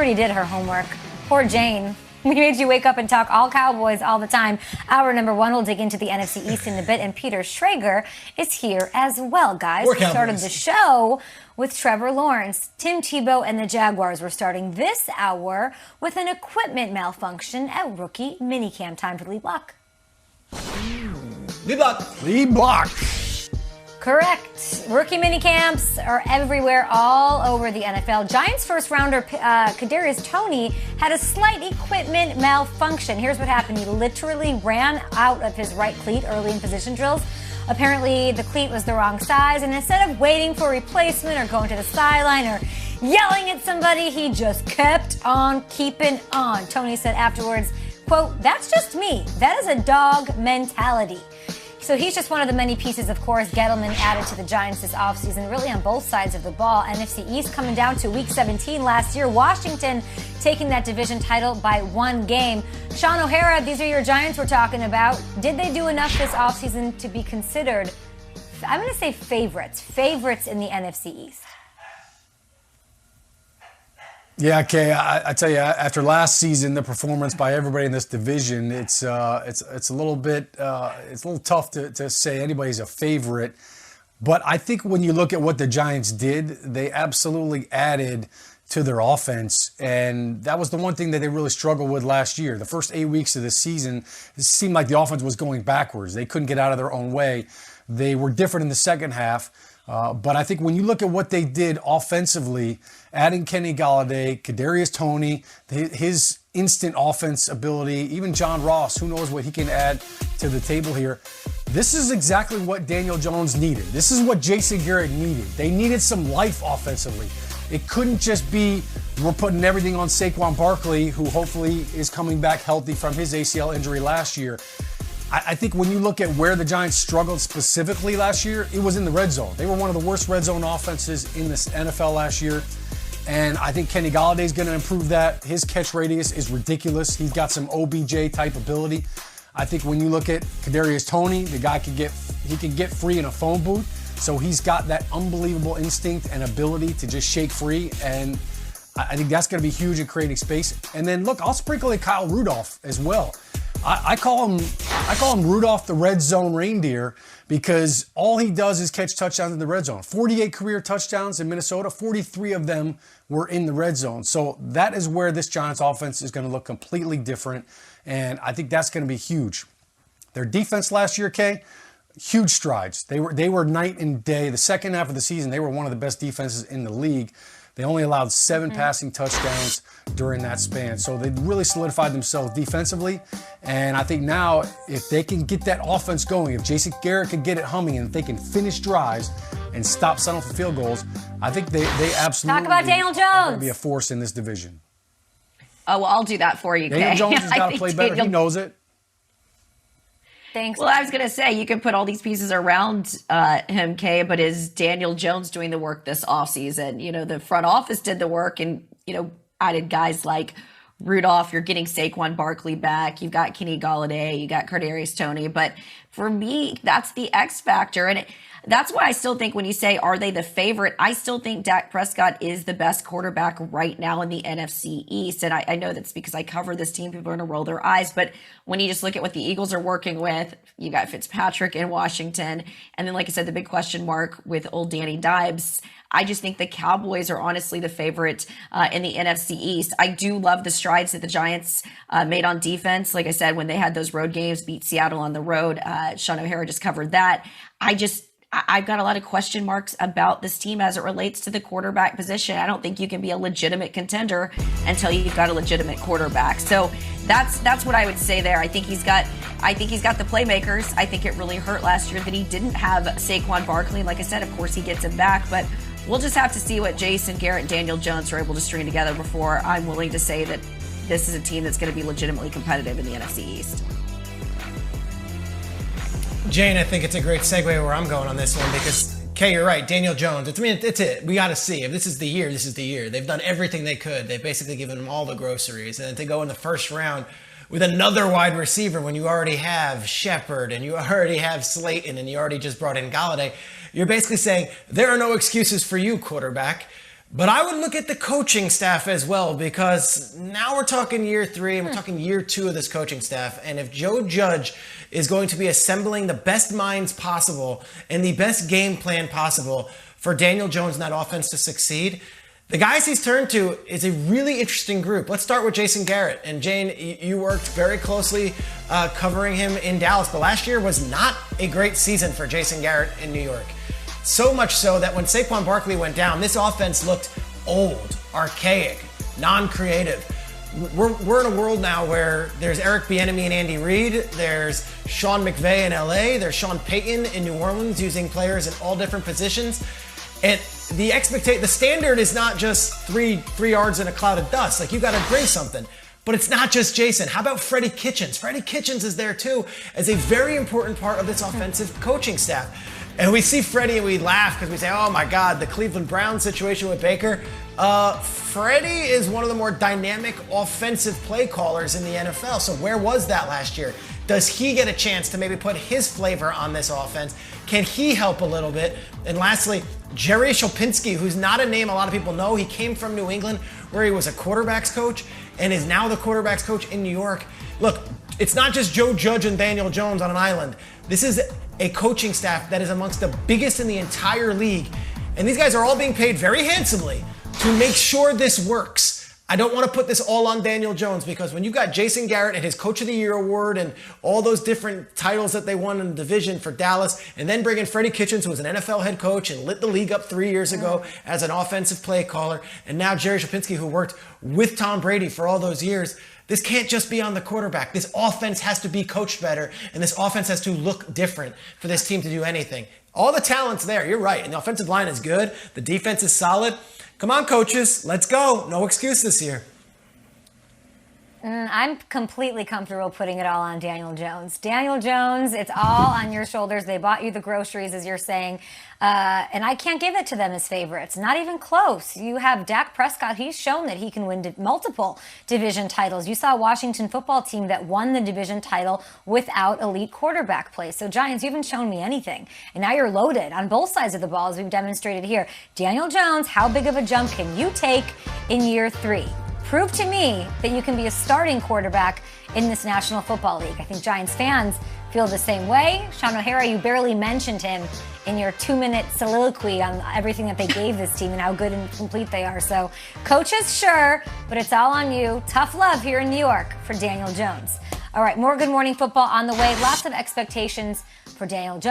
already did her homework. Poor Jane. We made you wake up and talk all Cowboys all the time. Hour number one, we'll dig into the NFC East in a bit, and Peter Schrager is here as well, guys. We started the show with Trevor Lawrence. Tim Tebow and the Jaguars were starting this hour with an equipment malfunction at rookie minicamp. Time for lead block. Lead block. Lead block. Correct. Rookie minicamps are everywhere, all over the NFL. Giants first-rounder Kadarius Toney had a slight equipment malfunction. Here's what happened. He literally ran out of his right cleat early in position drills. Apparently, the cleat was the wrong size, and instead of waiting for a replacement or going to the sideline or yelling at somebody, he just kept on keeping on. Toney said afterwards, quote, "That's just me. That is a dog mentality." So he's just one of the many pieces, of course, Gettleman added to the Giants this offseason, really on both sides of the ball. NFC East coming down to Week 17 last year. Washington taking that division title by one game. Sean O'Hara, these are your Giants we're talking about. Did they do enough this offseason to be considered, I'm going to say favorites in the NFC East? Yeah, Kay, I tell you, after last season, the performance by everybody in this division, it's a little tough to say anybody's a favorite. But I think when you look at what the Giants did, they absolutely added to their offense, and that was the one thing that they really struggled with last year. The first 8 weeks of the season, it seemed like the offense was going backwards. They couldn't get out of their own way. They were different in the second half. But I think when you look at what they did offensively, adding Kenny Golladay, Kadarius Toney, his instant offense ability, even John Ross, who knows what he can add to the table here. This is exactly what Daniel Jones needed. This is what Jason Garrett needed. They needed some life offensively. It couldn't just be, we're putting everything on Saquon Barkley, who hopefully is coming back healthy from his ACL injury last year. I think when you look at where the Giants struggled specifically last year, it was in the red zone. They were one of the worst red zone offenses in the NFL last year. And I think Kenny Golladay is going to improve that. His catch radius is ridiculous. He's got some OBJ type ability. I think when you look at Kadarius Toney, the guy can get free in a phone booth. So he's got that unbelievable instinct and ability to just shake free. And I think that's going to be huge in creating space. And then look, I'll sprinkle in Kyle Rudolph as well. I call him Rudolph the red zone reindeer because all he does is catch touchdowns in the red zone. 48 career touchdowns in Minnesota, 43 of them were in the red zone. So that is where this Giants offense is going to look completely different, and I think that's going to be huge. Their defense last year, Kay, huge strides. They were night and day. The second half of the season, they were one of the best defenses in the league. They only allowed 7 passing touchdowns during that span. So they really solidified themselves defensively. And I think now, if they can get that offense going, if Jason Garrett can get it humming and if they can finish drives and stop settling for field goals, I think they absolutely talk about Daniel Jones. Are going to be a force in this division. Oh, well, I'll do that for you, Kay. Daniel Jones has got to play better. He knows it. Thanks. Well, I was going to say, you can put all these pieces around him, Kay, but is Daniel Jones doing the work this offseason? You know, the front office did the work and, added guys like Rudolph. You're getting Saquon Barkley back. You've got Kenny Golladay. You got Kadarius Toney. But for me, that's the X factor. And that's why I still think when you say, are they the favorite? I still think Dak Prescott is the best quarterback right now in the NFC East. And I know that's because I cover this team. People are going to roll their eyes. But when you just look at what the Eagles are working with, you got Fitzpatrick in Washington. And then, like I said, the big question mark with old Danny Dimes. I just think the Cowboys are honestly the favorite in the NFC East. I do love the strides that the Giants made on defense. Like I said, when they had those road games, beat Seattle on the road. Sean O'Hara just covered that. I've got a lot of question marks about this team as it relates to the quarterback position. I don't think you can be a legitimate contender until you've got a legitimate quarterback. So that's what I would say there. I think he's got the playmakers. I think it really hurt last year that he didn't have Saquon Barkley. Like I said, of course he gets him back, but we'll just have to see what Jason Garrett and Daniel Jones are able to string together before I'm willing to say that this is a team that's going to be legitimately competitive in the NFC East. Jane, I think it's a great segue where I'm going on this one because, Kay, you're right. Daniel Jones, it's it. We got to see. If this is the year, this is the year. They've done everything they could. They've basically given him all the groceries. And then to go in the first round with another wide receiver when you already have Shepard and you already have Slayton and you already just brought in Golladay, you're basically saying there are no excuses for you, quarterback. But I would look at the coaching staff as well, because now we're talking year 3 and we're talking year 2 of this coaching staff. And if Joe Judge is going to be assembling the best minds possible and the best game plan possible for Daniel Jones and that offense to succeed, the guys he's turned to is a really interesting group. Let's start with Jason Garrett. And Jane, you worked very closely covering him in Dallas, but last year was not a great season for Jason Garrett in New York. So much so that when Saquon Barkley went down, this offense looked old, archaic, non-creative. We're in a world now where there's Eric Bieniemy and Andy Reid, there's Sean McVay in LA, there's Sean Payton in New Orleans using players in all different positions. And the standard is not just three yards in a cloud of dust. Like, you got to bring something. But it's not just Jason. How about Freddie Kitchens? Freddie Kitchens is there too as a very important part of this offensive coaching staff. And we see Freddie and we laugh because we say, oh my God, the Cleveland Browns situation with Baker. Freddie is one of the more dynamic offensive play callers in the NFL. So where was that last year? Does he get a chance to maybe put his flavor on this offense? Can he help a little bit? And lastly, Jerry Shopinski, who's not a name a lot of people know. He came from New England, where he was a quarterbacks coach and is now the quarterbacks coach in New York. Look, it's not just Joe Judge and Daniel Jones on an island. This is a coaching staff that is amongst the biggest in the entire league. And these guys are all being paid very handsomely to make sure this works. I don't want to put this all on Daniel Jones, because when you got Jason Garrett and his Coach of the Year award and all those different titles that they won in the division for Dallas, and then bring in Freddie Kitchens, who was an NFL head coach and lit the league up 3 years ago as an offensive play caller, and now Jerry Shopinski, who worked with Tom Brady for all those years, this can't just be on the quarterback. This offense has to be coached better, and this offense has to look different for this team to do anything. All the talent's there, you're right, and the offensive line is good, the defense is solid. Come on, coaches, let's go. No excuses here. I'm completely comfortable putting it all on Daniel Jones. Daniel Jones, it's all on your shoulders. They bought you the groceries, as you're saying. And I can't give it to them as favorites. Not even close. You have Dak Prescott. He's shown that he can win multiple division titles. You saw a Washington football team that won the division title without elite quarterback play. So, Giants, you haven't shown me anything. And now you're loaded on both sides of the ball, as we've demonstrated here. Daniel Jones, how big of a jump can you take in year 3? Prove to me that you can be a starting quarterback in this National Football League. I think Giants fans feel the same way. Sean O'Hara, you barely mentioned him in your 2-minute soliloquy on everything that they gave this team and how good and complete they are. So, coaches, sure, but it's all on you. Tough love here in New York for Daniel Jones. All right, more Good Morning Football on the way. Lots of expectations for Daniel Jones.